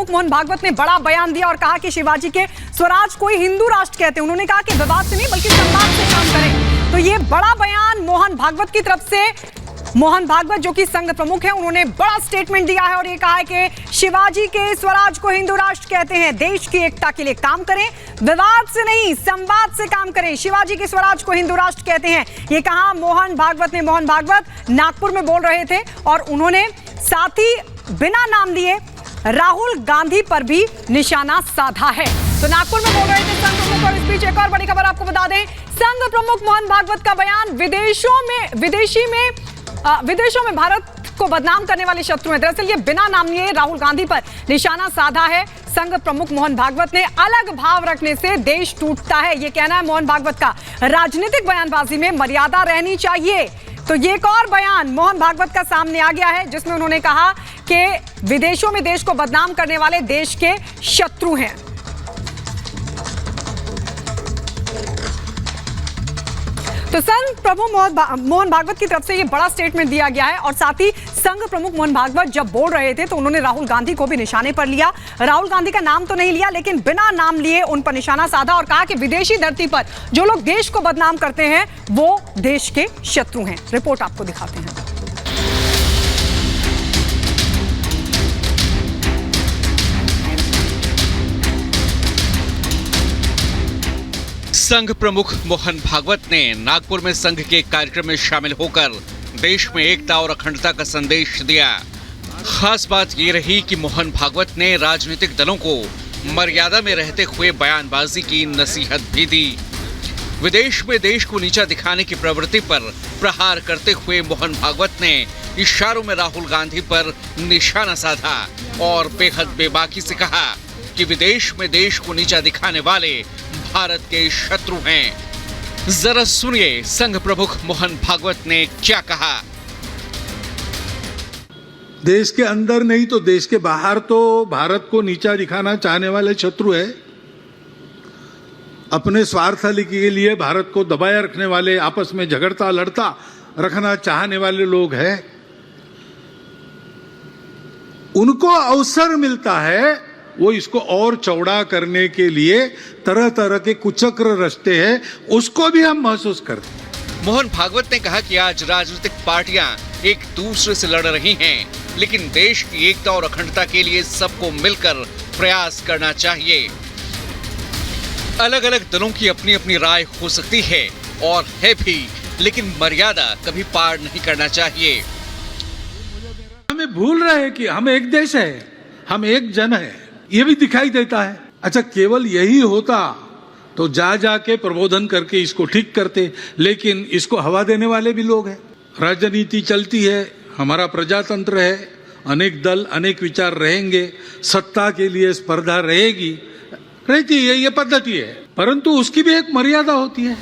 प्रमुख मोहन भागवत ने बड़ा बयान दिया और कहा कि शिवाजी के स्वराज को ही हिंदू राष्ट्र कहते हैं। उन्होंने कहा कि विवाद से नहीं बल्कि संवाद से काम करें। तो ये बड़ा बयान मोहन भागवत की तरफ से, मोहन भागवत जो कि संघ प्रमुख हैं, उन्होंने बड़ा स्टेटमेंट दिया है और ये कहा है कि शिवाजी के स्वराज को हिंदू राष्ट्र कहते हैं, देश की एकता के लिए काम करें, विवाद से नहीं संवाद से काम करें, शिवाजी के स्वराज को हिंदू राष्ट्र कहते हैं। ये कहा मोहन भागवत ने। मोहन भागवत नागपुर में बोल रहे थे और उन्होंने साथ ही बिना नाम लिए राहुल गांधी पर भी निशाना साधा है। तो नागपुर में बोल रहे थे संघ प्रमुख। और इस बीच एक और बड़ी खबर आपको बता दें, संघ प्रमुख मोहन भागवत का बयान विदेशों में भारत को बदनाम करने वाले शत्रु हैं। दरअसल ये बिना नाम लिए राहुल गांधी पर निशाना साधा है। संघ प्रमुख मोहन भागवत ने अलग भाव रखने से देश टूटता है, ये कहना है मोहन भागवत का। राजनीतिक बयानबाजी में मर्यादा रहनी चाहिए। तो ये एक और बयान मोहन भागवत का सामने आ गया है जिसमें उन्होंने कहा कि विदेशों में देश को बदनाम करने वाले देश के शत्रु हैं। तो संघ प्रमुख मोहन भागवत की तरफ से ये बड़ा स्टेटमेंट दिया गया है और साथ ही संघ प्रमुख मोहन भागवत जब बोल रहे थे तो उन्होंने राहुल गांधी को भी निशाने पर लिया। राहुल गांधी का नाम तो नहीं लिया लेकिन बिना नाम लिए उन पर निशाना साधा और कहा कि विदेशी धरती पर जो लोग देश को बदनाम करते हैं वो देश के शत्रु हैं। रिपोर्ट आपको दिखाते हैं। संघ प्रमुख मोहन भागवत ने नागपुर में संघ के कार्यक्रम में शामिल होकर देश में एकता और अखंडता का संदेश दिया। खास बात ये रही कि मोहन भागवत ने राजनीतिक दलों को मर्यादा में रहते हुए बयानबाजी की नसीहत भी दी। विदेश में देश को नीचा दिखाने की प्रवृत्ति पर प्रहार करते हुए मोहन भागवत ने इशारों में राहुल गांधी पर निशाना साधा और बेहद बेबाकी से कहा कि विदेश में देश को नीचा दिखाने वाले भारत के शत्रु हैं। जरा सुनिए संघ प्रमुख मोहन भागवत ने क्या कहा। देश के अंदर नहीं तो देश के बाहर तो भारत को नीचा दिखाना चाहने वाले शत्रु है। अपने स्वार्थ के लिए भारत को दबाए रखने वाले, आपस में झगड़ता लड़ता रखना चाहने वाले लोग हैं। उनको अवसर मिलता है वो इसको और चौड़ा करने के लिए तरह तरह के कुचक्र रचते हैं, उसको भी हम महसूस करते हैं। मोहन भागवत ने कहा कि आज राजनीतिक पार्टियां एक दूसरे से लड़ रही हैं, लेकिन देश की एकता और अखंडता के लिए सबको मिलकर प्रयास करना चाहिए। अलग अलग दलों की अपनी अपनी राय हो सकती है और है भी, लेकिन मर्यादा कभी पार नहीं करना चाहिए। हमें भूल रहे हैं कि हम एक देश है, हम एक जन है, ये भी दिखाई देता है। अच्छा, केवल यही होता तो जाके प्रबोधन करके इसको ठीक करते, लेकिन इसको हवा देने वाले भी लोग हैं। राजनीति चलती है, हमारा प्रजातंत्र है, अनेक दल अनेक विचार रहेंगे, सत्ता के लिए स्पर्धा रहती है, ये पद्धति है, परंतु उसकी भी एक मर्यादा होती है।